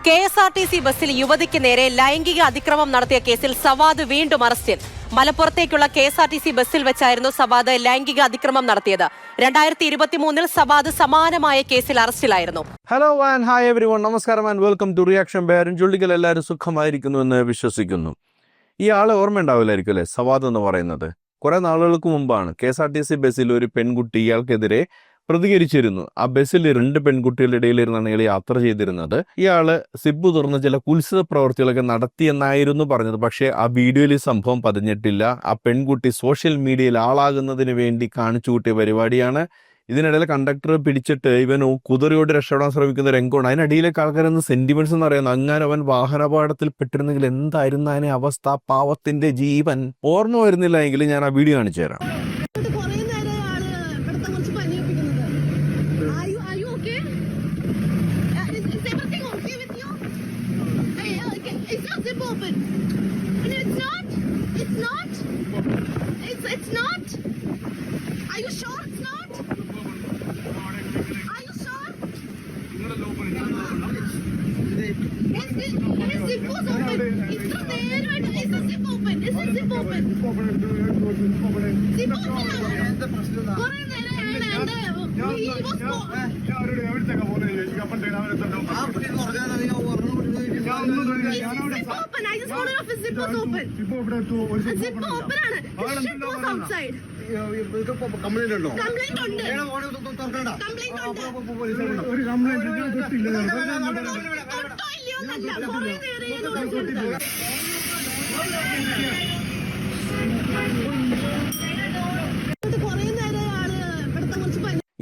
KSRTC ബസ്സിൽ യുവതിക്ക് നേരെ ലൈംഗിക അതിക്രമം നടത്തിയ കേസിൽ സവാദ് വീണ്ടും അറസ്റ്റിൽ. മലപ്പുറത്തേക്കുള്ള KSRTC ബസ്സിൽ വെച്ചായിരുന്നു സവാദ് ലൈംഗിക അതിക്രമം നടത്തിയത്. 2023 സവാദ് സമാനമായ കേസിൽ അറസ്റ്റിലായിരുന്നു. ഹലോ ആൻഡ് ഹായ് എവരിവൺ, നമസ്കാരം ആൻഡ് വെൽക്കം ടു റിയാക്ഷൻ ബെയറിൻ. ചുള്ളികൾ എല്ലാവരും സുഖമായിരിക്കുന്നു എന്ന് വിശ്വസിക്കുന്നു. ഈ ആളെ ഓർമ്മയുണ്ടാവില്ലായിരിക്കും അല്ലേ, സവാദ് എന്ന് പറയുന്നത്. കുറെ നാളുകൾക്ക് മുമ്പാണ് KSRTC ബസ്സിൽ ഒരു പെൺകുട്ടി ഇയാൾക്കെതിരെ പ്രതികരിച്ചിരുന്നു. ആ ബസ്സിൽ 2 പെൺകുട്ടികളുടെ ഇടയിലിരുന്നാണ് ഇയാൾ യാത്ര ചെയ്തിരുന്നത്. ഇയാള് സിബ് തുറന്ന് ചില കുൽസിത പ്രവർത്തികളൊക്കെ നടത്തിയെന്നായിരുന്നു പറഞ്ഞത്. പക്ഷേ ആ വീഡിയോയിൽ ഈ സംഭവം പതിഞ്ഞിട്ടില്ല. ആ പെൺകുട്ടി സോഷ്യൽ മീഡിയയിൽ ആളാകുന്നതിന് വേണ്ടി കാണിച്ചു കൂട്ടിയ പരിപാടിയാണ്. ഇതിനിടയിൽ കണ്ടക്ടർ പിടിച്ചിട്ട് ഇവൻ കുതിരയോട് രക്ഷപ്പെടാൻ ശ്രമിക്കുന്ന രംഗമാണ്. അതിനിടയിലേക്ക് ആൾക്കാരെന്ന് സെന്റിമെന്റ്സ് എന്ന് പറയുന്നത്, അങ്ങനെ അവൻ വാഹനാപകടത്തിൽ പെട്ടിരുന്നെങ്കിൽ എന്തായിരുന്നു അതിനെ അവസ്ഥ, പാവത്തിന്റെ ജീവൻ. ഓർമ്മ വരുന്നില്ല എങ്കിൽ ഞാൻ ആ വീഡിയോ കാണിച്ചു തരാം. It's not? Are you sure it's not? Are you sure? His zip was open. It's not there. Is the zip open? Is the zip open? Zip open. Kore nere he was zip open. I just want to know if his zip was open. Zip open ആണ്. His shit was outside. Complaint ഉണ്ട്. ഒരു complaint കിട്ടില്ല. തൊട്ടോ ഇല്ലയോ എന്നല്ല. കുറേ നേരം നോക്കിയിട്ട്.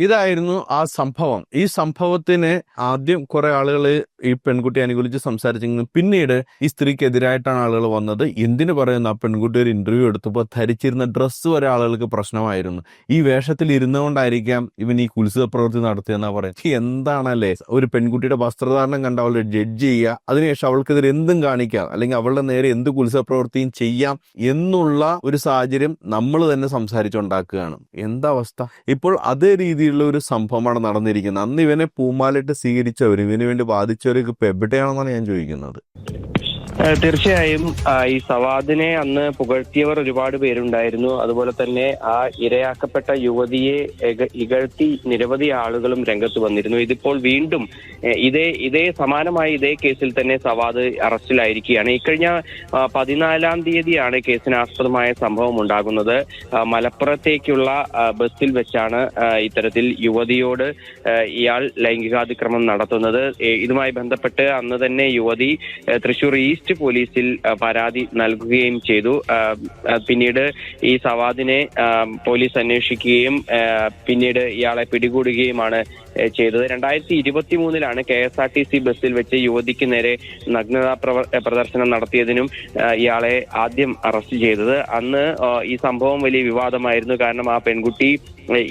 ഇതായിരുന്നു ആ സംഭവം. ഈ സംഭവത്തിന് ആദ്യം കുറെ ആളുകൾ ഈ പെൺകുട്ടി അനുകൂലിച്ച് സംസാരിച്ചെങ്കിലും പിന്നീട് ഈ സ്ത്രീക്ക് എതിരായിട്ടാണ് ആളുകൾ വന്നത്. എന്തിനു പറയുന്നു, ആ പെൺകുട്ടി ഒരു ഇന്റർവ്യൂ എടുത്തപ്പോൾ ധരിച്ചിരുന്ന ഡ്രസ്സ് വരെ ആളുകൾക്ക് പ്രശ്നമായിരുന്നു. ഈ വേഷത്തിൽ ഇരുന്നുകൊണ്ടായിരിക്കാം ഇവൻ ഈ കുൽസിത പ്രവൃത്തി നടത്തിയെന്നാ പറയുന്നത്. എന്താണല്ലേ, ഒരു പെൺകുട്ടിയുടെ വസ്ത്രധാരണം കണ്ട അവളെ ജഡ്ജ് ചെയ്യുക, അതിനുശേഷം അവൾക്കെതിരെ എന്തും കാണിക്കാം, അല്ലെങ്കിൽ അവളുടെ നേരെ എന്ത് കുൽസിത പ്രവൃത്തിയും ചെയ്യാം എന്നുള്ള ഒരു സാഹചര്യം നമ്മൾ തന്നെ സംസാരിച്ചുണ്ടാക്കുകയാണ്. എന്താ അവസ്ഥ? ഇപ്പോൾ അതേ രീതിയിലുള്ള ഒരു സംഭവമാണ് നടന്നിരിക്കുന്നത്. അന്ന് ഇവനെ പൂമാലിട്ട് സ്വീകരിച്ചവരും ഇവന് വേണ്ടി വാദിച്ചവരൊക്കെ ഇപ്പൊ എവിടെയാണെന്നാണ് ഞാൻ ചോദിക്കുന്നത്. തീർച്ചയായും ഈ സവാദിനെ അന്ന് പുകഴ്ത്തിയവർ ഒരുപാട് പേരുണ്ടായിരുന്നു. അതുപോലെ തന്നെ ആ ഇരയാക്കപ്പെട്ട യുവതിയെ ഇകഴ്ത്തി നിരവധി ആളുകളും രംഗത്ത് വന്നിരുന്നു. ഇതിപ്പോൾ വീണ്ടും ഇതേ സമാനമായ ഇതേ കേസിൽ തന്നെ സവാദ് അറസ്റ്റിലായിരിക്കുകയാണ്. ഇക്കഴിഞ്ഞ 14-ാം തീയതിയാണ് കേസിനാസ്പദമായ സംഭവം ഉണ്ടാകുന്നത്. മലപ്പുറത്തേക്കുള്ള ബസ്സിൽ വെച്ചാണ് ഇത്തരത്തിൽ യുവതിയോട് ഇയാൾ ലൈംഗികാതിക്രമം നടത്തുന്നത്. ഇതുമായി ബന്ധപ്പെട്ട് അന്ന് തന്നെ യുവതി തൃശൂർ ഈസ്റ്റ് പോലീസിൽ പരാതി നൽകുകയും ചെയ്തു. പിന്നീട് ഈ സവാദിനെ പോലീസ് അന്വേഷിക്കുകയും പിന്നീട് ഇയാളെ പിടികൂടുകയുമാണ് ചെയ്തത്. 2023 KSRTC ബസ്സിൽ വെച്ച് യുവതിക്ക് നേരെ നഗ്നതാ പ്രദർശനം നടത്തിയതിനും ഇയാളെ ആദ്യം അറസ്റ്റ് ചെയ്തത്. അന്ന് ഈ സംഭവം വലിയ വിവാദമായിരുന്നു. കാരണം ആ പെൺകുട്ടി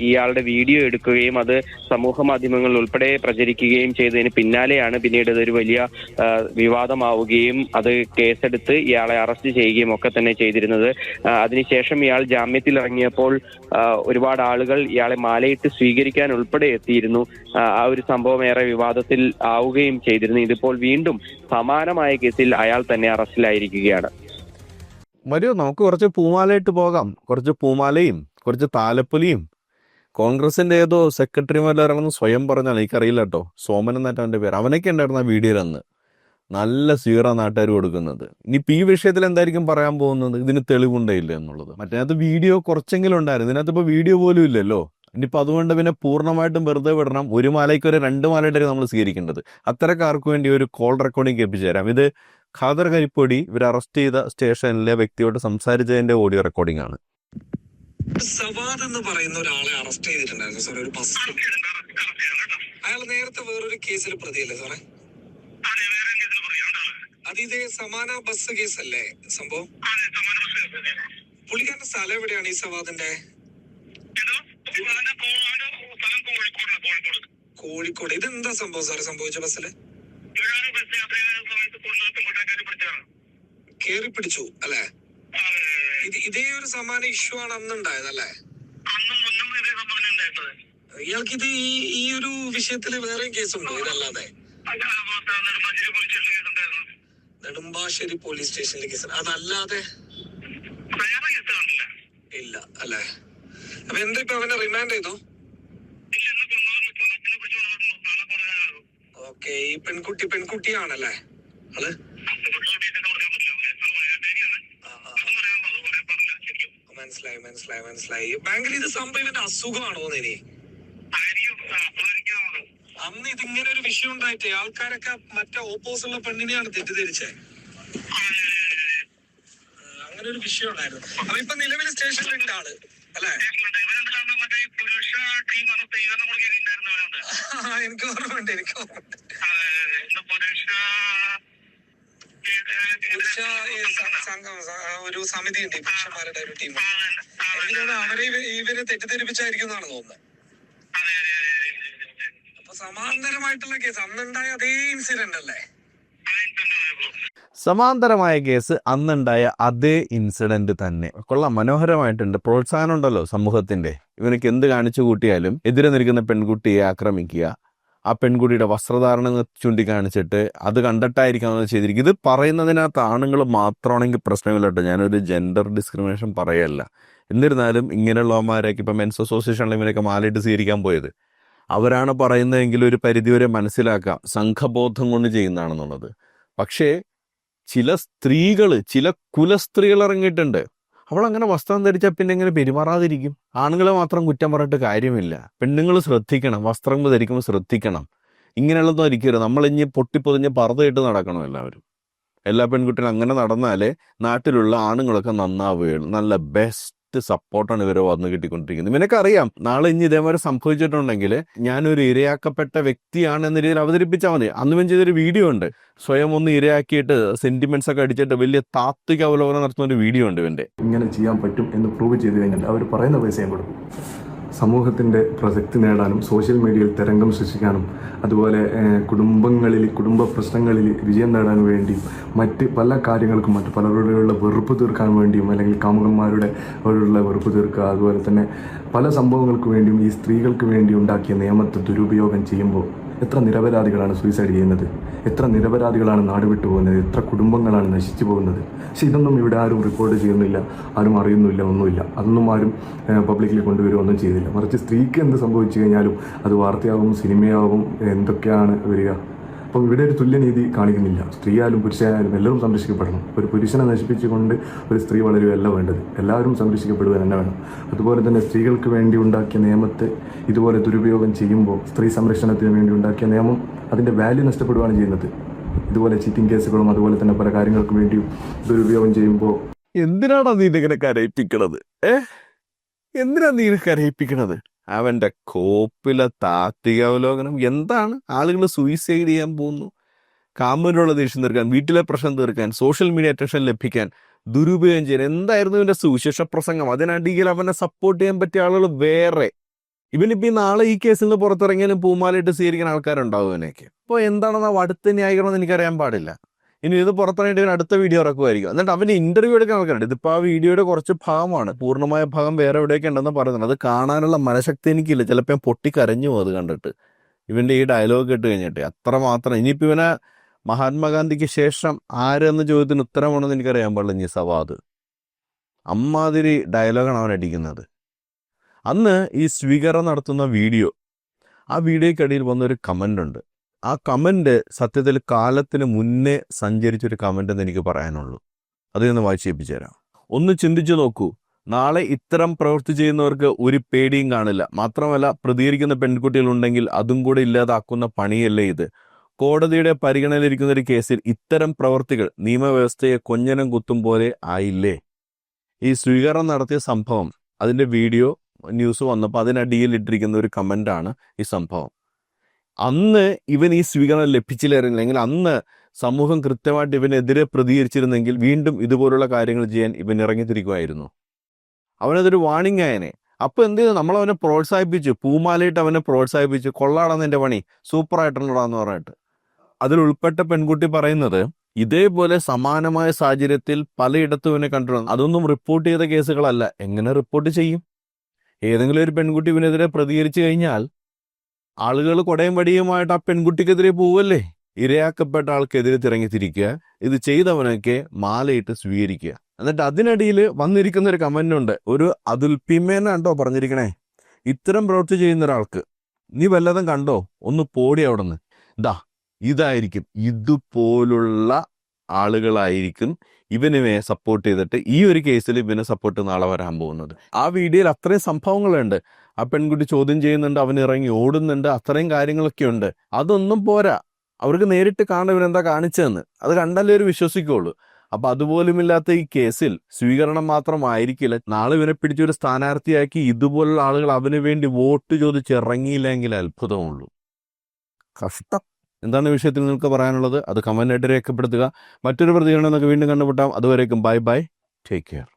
ഇയാളുടെ വീഡിയോ എടുക്കുകയും അത് സമൂഹ മാധ്യമങ്ങളിൽ ഉൾപ്പെടെ പ്രചരിക്കുകയും ചെയ്തതിന് പിന്നാലെയാണ് പിന്നീട് ഇതൊരു വലിയ വിവാദമാവുകയും അത് കേസെടുത്ത് ഇയാളെ അറസ്റ്റ് ചെയ്യുകയും ഒക്കെ തന്നെ ചെയ്തിരുന്നത്. അതിനുശേഷം ഇയാൾ ജാമ്യത്തിൽ ഇറങ്ങിയപ്പോൾ ഒരുപാട് ആളുകൾ ഇയാളെ മാലയിട്ട് സ്വീകരിക്കാൻ ഉൾപ്പെടെ എത്തിയിരുന്നു. ആ ഒരു സംഭവം ഏറെ വിവാദത്തിൽ ആവുകയും ചെയ്തിരുന്നു. ഇതിപ്പോൾ വീണ്ടും സമാനമായ കേസിൽ അയാൾ തന്നെ അറസ്റ്റിലായിരിക്കുകയാണ്. മരിയോ, നമുക്ക് കുറച്ച് പൂമാലയിട്ട് പോകാം. കുറച്ച് പൂമാലയും കുറച്ച് താലപ്പൊലിയും. കോൺഗ്രസിന്റെ ഏതോ സെക്രട്ടറിമാരിലാണെന്ന് സ്വയം പറഞ്ഞാൽ എനിക്കറിയില്ല കേട്ടോ, സോമൻ എന്നായിട്ട് അവന്റെ പേര്. അവനൊക്കെ ഉണ്ടായിരുന്നു ആ വീഡിയോയിൽ അന്ന്. നല്ല സ്വീറ നാട്ടുകാർ കൊടുക്കുന്നത്. ഇനിയിപ്പോൾ ഈ വിഷയത്തിൽ എന്തായിരിക്കും പറയാൻ പോകുന്നത്, ഇതിന് തെളിവുണ്ടേ ഇല്ല എന്നുള്ളത്. മറ്റേത് വീഡിയോ കുറച്ചെങ്കിലും ഉണ്ടായിരുന്നു, ഇതിനകത്ത് ഇപ്പോൾ വീഡിയോ പോലും ഇല്ലല്ലോ. ഇനിയിപ്പോൾ അതുകൊണ്ട് പിന്നെ പൂർണ്ണമായിട്ടും വെറുതെ വിടണം. 1 മാലയ്ക്ക് ഒരു 2 മാലയുടെ നമ്മൾ സ്വീകരിക്കേണ്ടത്. അത്തരക്കാർക്ക് വേണ്ടി ഒരു കോൾ റെക്കോർഡിംഗ് കേൾപ്പിച്ചു തരാം. ഇത് ഖാദർ കരിപ്പൊടി ഇവർ അറസ്റ്റ് ചെയ്ത സ്റ്റേഷനിലെ വ്യക്തിയോട് സംസാരിച്ചതിന്റെ ഓഡിയോ റെക്കോർഡിംഗ് ആണ്. സവാദ് എന്ന് പറയുന്ന ഒരാളെ അറസ്റ്റ് ചെയ്തിട്ടുണ്ടായിരുന്നു സാറേ, ഒരു ബസ്. അയാൾ നേരത്തെ വേറൊരു കേസിൽ പ്രതിയല്ലേ സാറേ? ഇതേ സമാന ബസ് കേസല്ലേ സംഭവം? പുള്ളിക്കാരന്റെ സ്ഥലം എവിടെയാണ് ഈ സവാദിന്റെ? കോഴിക്കോട്. ഇതെന്താ സംഭവം സാറേ സംഭവിച്ച ബസ്സില്? കേറി പിടിച്ചു അല്ലേ? ഇതേ ഒരു സമാന ഇഷ്യൂ ആണ് അന്നുണ്ടായതല്ലേ? ഇയാൾക്ക് ഇത് ഈ ഒരു വിഷയത്തില് വേറെയും കേസുണ്ടോ ഇതല്ലാതെ? നെടുമ്പാശ്ശേരി പോലീസ് സ്റ്റേഷനിലെ കേസ് അതല്ലാതെ ഇല്ല അല്ലേ? അപ്പൊ എന്താ ഇപ്പൊ അവനെ റിമാൻഡ് ചെയ്തു? ഓക്കെ, ഈ പെൺകുട്ടിയാണല്ലേ അത്? മനസ്സിലായി. ബാങ്കിൽ ഇത് സംഭവം ഇവന്റെ അസുഖമാണോ ഇനി? അന്ന് ഇതിങ്ങനെ ഒരു വിഷയം ഉണ്ടായിട്ടേ ആൾക്കാരൊക്കെ മറ്റേ ഓപ്പോസിറ്റുള്ള പെണ്ണിനെയാണ് തെറ്റിദ്ധരിച്ചേ. അങ്ങനെ ഒരു വിഷയം ഉണ്ടായിരുന്നു. അപ്പൊ ഇപ്പൊ നിലവിൽ സ്റ്റേഷനിലുണ്ട് ആള് അല്ലേ? എനിക്ക് ഓർമ്മയുണ്ട്. ഒരു സമിതി ഉണ്ട് പുരുഷന്മാരുടെ ഒരു ടീം. എനിക്കത് അവരെ ഇവരെ തെറ്റിദ്ധരിപ്പിച്ചായിരിക്കും എന്നാണ് തോന്നുന്നത്. അപ്പൊ സമാന്തരമായിട്ടുള്ള കേസ് അന്നുണ്ടായ അതേ ഇൻസിഡന്റ് അല്ലേ? സമാന്തരമായ കേസ് അന്നുണ്ടായ അതേ ഇൻസിഡന്റ് തന്നെ. കൊള്ളാം, മനോഹരമായിട്ടുണ്ട്. പ്രോത്സാഹനം ഉണ്ടല്ലോ സമൂഹത്തിന്റെ. ഇവനക്ക് എന്ത് കാണിച്ചു കൂട്ടിയാലും എതിരെ നിൽക്കുന്ന പെൺകുട്ടിയെ ആക്രമിക്കുക, ആ പെൺകുട്ടിയുടെ വസ്ത്രധാരണം ചൂണ്ടിക്കാണിച്ചിട്ട് അത് കണ്ടിട്ടായിരിക്കും ചെയ്തിരിക്കും. ഇത് പറയുന്നതിനകത്ത് ആണുങ്ങൾ മാത്രമാണെങ്കിൽ പ്രശ്നമില്ല കേട്ടോ. ഞാനൊരു ജെൻഡർ ഡിസ്ക്രിമിനേഷൻ പറയല്ല. എന്നിരുന്നാലും ഇങ്ങനെയുള്ളവന്മാരൊക്കെ ഇപ്പം മെൻസ് അസോസിയേഷനിൽ ഇവരൊക്കെ മാലയിട്ട് സ്വീകരിക്കാൻ പോയത് അവരാണ് പറയുന്നതെങ്കിൽ ഒരു പരിധിവരെ മനസ്സിലാക്കാം സംഘബോധം കൊണ്ട് ചെയ്യുന്നതാണെന്നുള്ളത്. പക്ഷേ ചില കുലസ്ത്രീകൾ ഇറങ്ങിയിട്ടുണ്ട്. അവളങ്ങനെ വസ്ത്രം ധരിച്ചാൽ പിന്നെ എങ്ങനെ പെരുമാറാതിരിക്കും? ആണുങ്ങളെ മാത്രം കുറ്റം പറഞ്ഞിട്ട് കാര്യമില്ല. പെണ്ണുങ്ങൾ ശ്രദ്ധിക്കണം, വസ്ത്രം ധരിക്കുമ്പോൾ ശ്രദ്ധിക്കണം. ഇങ്ങനെയുള്ളതും ഇരിക്കരുത്. നമ്മളിഞ്ഞ് പൊട്ടിപ്പൊതിഞ്ഞ് പർദ്ദയിട്ട് നടക്കണം എല്ലാവരും. എല്ലാ പെൺകുട്ടികളും അങ്ങനെ നടന്നാലേ നാട്ടിലുള്ള ആണുങ്ങളൊക്കെ നന്നാവുകയുള്ളൂ. നല്ല ബെസ്റ്റ് സപ്പോർട്ടാണ് ഇവരെ വന്നു കിട്ടിക്കൊണ്ടിരിക്കുന്നത്. നിനക്കറിയാം, നാളെ ഇനി ഇതേപോലെ സംഭവിച്ചിട്ടുണ്ടെങ്കിൽ ഞാനൊരു ഇരയാക്കപ്പെട്ട വ്യക്തിയാണ് എന്ന രീതിയിൽ അവതരിപ്പിച്ചാൽ മതി. അന്ന് ഇവൻ ചെയ്തൊരു വീഡിയോ ഉണ്ട്. സ്വയം ഒന്ന് ഇരയാക്കിയിട്ട് സെന്റിമെന്റ്സ് ഒക്കെ അടിച്ചിട്ട് വലിയ താത്വിക അവലോകനം നടത്തുന്ന ഒരു വീഡിയോ ഉണ്ട് ഇവന്റെ. ഇങ്ങനെ ചെയ്യാൻ പറ്റും എന്ന് പ്രൂവ് ചെയ്ത് കഴിഞ്ഞാൽ അവർ പറയുന്ന പൈസയും കൊടുക്കും. സമൂഹത്തിൻ്റെ പ്രസക്തി നേടാനും സോഷ്യൽ മീഡിയയിൽ തരംഗം സൃഷ്ടിക്കാനും അതുപോലെ കുടുംബ പ്രശ്നങ്ങളിൽ വിജയം നേടാൻ വേണ്ടിയും മറ്റ് പല കാര്യങ്ങൾക്കും മറ്റ് പലരോടുള്ള വെറുപ്പ് തീർക്കാൻ വേണ്ടിയും അല്ലെങ്കിൽ കാമുകന്മാരുടെ അവരോടുള്ള വെറുപ്പ് തീർക്കുക, അതുപോലെ തന്നെ പല സംഭവങ്ങൾക്ക് വേണ്ടിയും ഈ സ്ത്രീകൾക്ക് വേണ്ടി ഉണ്ടാക്കിയ നിയമത്തെ ദുരുപയോഗം ചെയ്യുമ്പോൾ എത്ര നിരപരാധികളാണ് സൂയിസൈഡ് ചെയ്യുന്നത്, എത്ര നിരപരാധികളാണ് നാട് വിട്ടു പോകുന്നത്, എത്ര കുടുംബങ്ങളാണ് നശിച്ചു പോകുന്നത്. പക്ഷെ ഇതൊന്നും ഇവിടെ ആരും റിപ്പോർട്ട് ചെയ്യുന്നില്ല, ആരും അറിയുന്നില്ല, ഒന്നുമില്ല. അതൊന്നും ആരും പബ്ലിക്കിൽ കൊണ്ടുവരുമൊന്നും ചെയ്തില്ല. മറിച്ച് സ്ത്രീക്ക് എന്ത് സംഭവിച്ചു കഴിഞ്ഞാലും അത് വാർത്തയാകും, സിനിമയാകും, എന്തൊക്കെയാണ് വരിക. അപ്പം ഇവിടെ ഒരു തുല്യനീതി കാണിക്കുന്നില്ല. സ്ത്രീയായാലും പുരുഷനായാലും എല്ലാവരും സംരക്ഷിക്കപ്പെടണം. ഒരു പുരുഷനെ നശിപ്പിച്ചുകൊണ്ട് ഒരു സ്ത്രീ വളരുകയല്ല വേണ്ടത്. എല്ലാവരും സംരക്ഷിക്കപ്പെടുക തന്നെ വേണം. അതുപോലെ തന്നെ സ്ത്രീകൾക്ക് വേണ്ടി ഉണ്ടാക്കിയ നിയമത്തെ ഇതുപോലെ ദുരുപയോഗം ചെയ്യുമ്പോൾ സ്ത്രീ സംരക്ഷണത്തിന് വേണ്ടി ഉണ്ടാക്കിയ നിയമം അതിൻ്റെ വാല്യൂ നഷ്ടപ്പെടുകയാണ് ചെയ്യുന്നത്. ഇതുപോലെ ചീറ്റിംഗ് കേസുകളും അതുപോലെ തന്നെ പല കാര്യങ്ങൾക്ക് വേണ്ടിയും ദുരുപയോഗം ചെയ്യുമ്പോൾ എന്തിനാണ് നീ ഇതിങ്ങനെ കരയിപ്പിക്കണത്? എന്തിനാ നീ കരയിപ്പിക്കണത്? അവന്റെ കോപ്പിലെ താത്വിക അവലോകനം എന്താണ്? ആളുകൾ സൂയിസൈഡ് ചെയ്യാൻ പോകുന്നു, കാമുകനുള്ള ദേഷ്യം തീർക്കാൻ, വീട്ടിലെ പ്രശ്നം തീർക്കാൻ, സോഷ്യൽ മീഡിയ അറ്റൻഷൻ ലഭിക്കാൻ ദുരുപയോഗം ചെയ്യാൻ. എന്തായിരുന്നു ഇവന്റെ സുവിശേഷ പ്രസംഗം? അതിനടിയിൽ അവനെ സപ്പോർട്ട് ചെയ്യാൻ പറ്റിയ ആളുകൾ വേറെ. ഇവനിപ്പോ ഈ നാളെ ഈ കേസിൽ നിന്ന് പുറത്തിറങ്ങിയാലും പൂമാലയിട്ട് സ്വീകരിക്കാൻ ആൾക്കാരുണ്ടാവും ഇവനൊക്കെ. അപ്പോൾ എന്താണെന്ന് അടുത്ത ന്യായീകരണം എനിക്കറിയാൻ പാടില്ല. ഇനി ഇത് പുറത്തിറങ്ങിയിട്ട് ഇവൻ അടുത്ത വീഡിയോ ഇറക്കുമായിരിക്കും. എന്നിട്ട് അവന് ഇന്റർവ്യൂ എടുക്കാൻ ആൾക്കാരുണ്ട്. ഇതിപ്പോൾ ആ വീഡിയോയുടെ കുറച്ച് ഭാഗമാണ്, പൂർണ്ണമായ ഭാഗം വേറെ എവിടെയൊക്കെ ഉണ്ടെന്ന് പറയുന്നത്. അത് കാണാനുള്ള മനഃശക്തി എനിക്കില്ല. ചിലപ്പോൾ ഞാൻ പൊട്ടിക്കരഞ്ഞു പോകും അത് കണ്ടിട്ട്, ഇവന്റെ ഈ ഡയലോഗ് കേട്ട് കഴിഞ്ഞിട്ട്. അത്രമാത്രം. ഇനിയിപ്പോൾ ഇവനെ മഹാത്മാഗാന്ധിക്ക് ശേഷം ആരെന്ന ചോദ്യത്തിന് ഉത്തരമാണെന്ന് എനിക്കറിയാൻ പാടില്ല. ഇനി സവാദ് അമ്മാതിരി ഡയലോഗാണ് അവൻ അടിക്കുന്നത്. അന്ന് ഈ സ്വീകരണം നടത്തുന്ന വീഡിയോ, ആ വീഡിയോയ്ക്കടിയിൽ വന്നൊരു കമൻ്റ് ഉണ്ട്. ആ കമൻ്റ് സത്യത്തിൽ കാലത്തിന് മുന്നേ സഞ്ചരിച്ചൊരു കമൻ്റ് എന്ന് എനിക്ക് പറയാനുള്ളൂ. അതിനൊന്ന് വായിച്ചേപ്പിച്ചു തരാം. ഒന്ന് ചിന്തിച്ചു നോക്കൂ. നാളെ ഇത്തരം പ്രവൃത്തി ചെയ്യുന്നവർക്ക് ഒരു പേടിയും കാണില്ല. മാത്രമല്ല, പ്രതികരിക്കുന്ന പെൺകുട്ടികളുണ്ടെങ്കിൽ അതും കൂടെ ഇല്ലാതാക്കുന്ന പണിയല്ലേ ഇത്? കോടതിയുടെ പരിഗണനയിലിരിക്കുന്ന ഒരു കേസിൽ ഇത്തരം പ്രവൃത്തികൾ നിയമവ്യവസ്ഥയെ കൊഞ്ഞനം കുത്തും പോലെ ആയില്ലേ? ഈ സ്വീകരണം നടത്തിയ സംഭവം, അതിൻ്റെ വീഡിയോ ന്യൂസ് വന്നപ്പോൾ അതിനടിയിൽ ഇട്ടിരിക്കുന്ന ഒരു കമൻ്റാണ് ഈ സംഭവം. അന്ന് ഇവൻ ഈ സ്വീകരണം ലഭിച്ചില്ലായിരുന്നെങ്കിൽ, അന്ന് സമൂഹം കൃത്യമായിട്ട് ഇവനെതിരെ പ്രതികരിച്ചിരുന്നെങ്കിൽ വീണ്ടും ഇതുപോലുള്ള കാര്യങ്ങൾ ചെയ്യാൻ ഇവൻ ഇറങ്ങിത്തിരിക്കുമായിരുന്നു. അവനതൊരു വാണിംഗ് ആയനെ. അപ്പോൾ എന്ത് ചെയ്തു? നമ്മളവനെ പ്രോത്സാഹിപ്പിച്ചു, പൂമാലയിട്ട് അവനെ പ്രോത്സാഹിപ്പിച്ചു. കൊള്ളാടാന്ന് എൻ്റെ പണി, സൂപ്പറായിട്ടുള്ളതാന്ന് പറഞ്ഞിട്ട്. അതിൽ ഉൾപ്പെട്ട പെൺകുട്ടി പറയുന്നത്, ഇതേപോലെ സമാനമായ സാഹചര്യത്തിൽ പലയിടത്തും ഇവനെ കണ്ടിട്ടുണ്ട്. അതൊന്നും റിപ്പോർട്ട് ചെയ്ത കേസുകളല്ല. എങ്ങനെ റിപ്പോർട്ട് ചെയ്യും? ഏതെങ്കിലും ഒരു പെൺകുട്ടി ഇവനെതിരെ പ്രതികരിച്ചു കഴിഞ്ഞാൽ ആളുകൾ കൊടയും വടിയുമായിട്ട് ആ പെൺകുട്ടിക്കെതിരെ പോവല്ലേ? ഇരയാക്കപ്പെട്ട ആൾക്കെതിരെ തിരഞ്ഞെത്തിരിക്കുക, ഇത് ചെയ്തവനൊക്കെ മാലയിട്ട് സ്വീകരിക്കുക. എന്നിട്ട് അതിനിടയിൽ വന്നിരിക്കുന്ന ഒരു കമന്റ് ഉണ്ട്, ഒരു അതുൽ പിമേനാണ്ടോ പറഞ്ഞിരിക്കണേ, ഇത്തരം പ്രവൃത്തി ചെയ്യുന്ന ഒരാൾക്ക് നീ വല്ലതും കണ്ടോ, ഒന്ന് പോടി അവിടെ നിന്ന്. ഇതായിരിക്കും, ഇതുപോലുള്ള ആളുകളായിരിക്കും ഇവനെ സപ്പോർട്ട് ചെയ്തിട്ട് ഈ ഒരു കേസിൽ ഇവനെ സപ്പോർട്ട് നാളെ വരാൻ പോകുന്നത്. ആ വീഡിയോയിൽ അത്രയും സംഭവങ്ങളുണ്ട്. ആ പെൺകുട്ടി ചോദ്യം ചെയ്യുന്നുണ്ട്, അവൻ ഇറങ്ങി ഓടുന്നുണ്ട്, അത്രയും കാര്യങ്ങളൊക്കെ ഉണ്ട്. അതൊന്നും പോരാ, അവർക്ക് നേരിട്ട് കാണാൻ ഇവനെന്താ കാണിച്ചതെന്ന്, അത് കണ്ടാലേ ഒരു വിശ്വസിക്കുള്ളൂ. അപ്പൊ അതുപോലുമില്ലാത്ത ഈ കേസിൽ സ്വീകരണം മാത്രമായിരിക്കില്ല, നാളെ ഇവനെ പിടിച്ചൊരു സ്ഥാനാർത്ഥിയാക്കി ഇതുപോലുള്ള ആളുകൾ അവന് വേണ്ടി വോട്ട് ചോദിച്ച് ഇറങ്ങിയില്ലെങ്കിൽ അത്ഭുതമുള്ളൂ. കഷ്ടം. എന്താണ് ഈ വിഷയത്തിൽ നിങ്ങൾക്ക് പറയാനുള്ളത്? അത് കമന്റായിട്ട് രേഖപ്പെടുത്തുക. മറ്റൊരു പ്രതികരണം നമുക്ക് വീണ്ടും കണ്ടുമുട്ടാം. അതുവരേക്കും ബൈ ബൈ, ടേക്ക് കെയർ.